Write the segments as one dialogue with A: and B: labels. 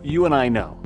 A: You and I know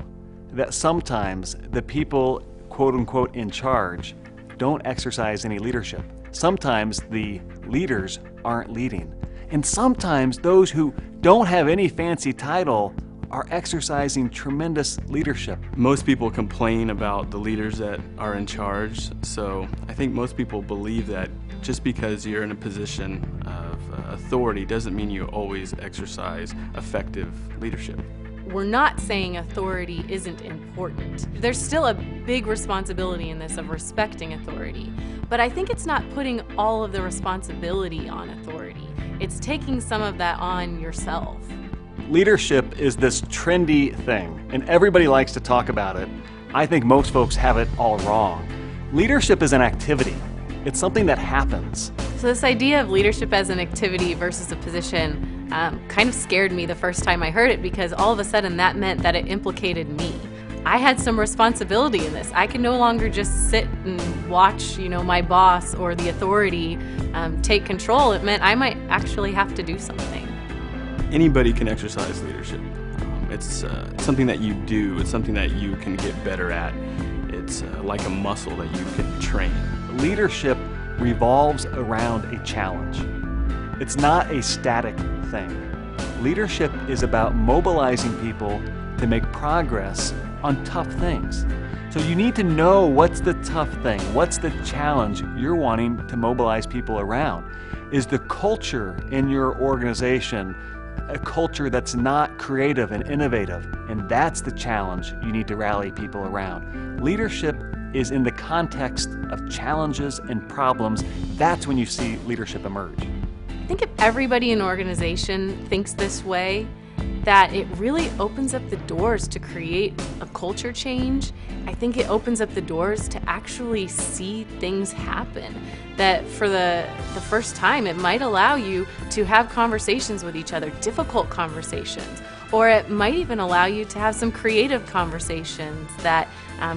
A: that sometimes the people, quote unquote, in charge don't exercise any leadership. Sometimes the leaders aren't leading. And sometimes those who don't have any fancy title are exercising tremendous leadership.
B: Most people complain about the leaders that are in charge, so I think most people believe that just because you're in a position of authority doesn't mean you always exercise effective leadership.
C: We're not saying authority isn't important. There's still a big responsibility in this of respecting authority, but I think it's not putting all of the responsibility on authority. It's taking some of that on yourself.
A: Leadership is this trendy thing, and everybody likes to talk about it. I think most folks have it all wrong. Leadership is an activity. It's something that happens.
C: So this idea of leadership as an activity versus a position kind of scared me the first time I heard it, because all of a sudden that meant that it implicated me. I had some responsibility in this. I could no longer just sit and watch, my boss or the authority take control. It meant I might actually have to do something.
B: Anybody can exercise leadership. It's something that you do. It's something that you can get better at. It's like a muscle that you can train.
A: Leadership revolves around a challenge. It's not a static thing. Leadership is about mobilizing people to make progress on tough things. So you need to know what's the tough thing, what's the challenge you're wanting to mobilize people around. Is the culture in your organization a culture that's not creative and innovative? And that's the challenge you need to rally people around. Leadership is in the context of challenges and problems. That's when you see leadership emerge.
C: I think if everybody in an organization thinks this way, that it really opens up the doors to create a culture change. I think it opens up the doors to actually see things happen. That for the first time, it might allow you to have conversations with each other, difficult conversations, or it might even allow you to have some creative conversations that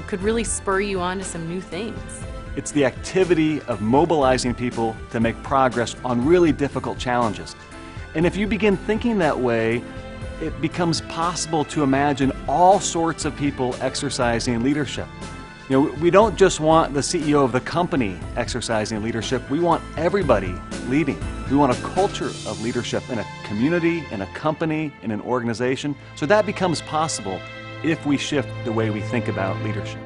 C: could really spur you on to some new things.
A: It's the activity of mobilizing people to make progress on really difficult challenges. And if you begin thinking that way, it becomes possible to imagine all sorts of people exercising leadership. We don't just want the CEO of the company exercising leadership, we want everybody leading. We want a culture of leadership in a community, in a company, in an organization. So that becomes possible if we shift the way we think about leadership.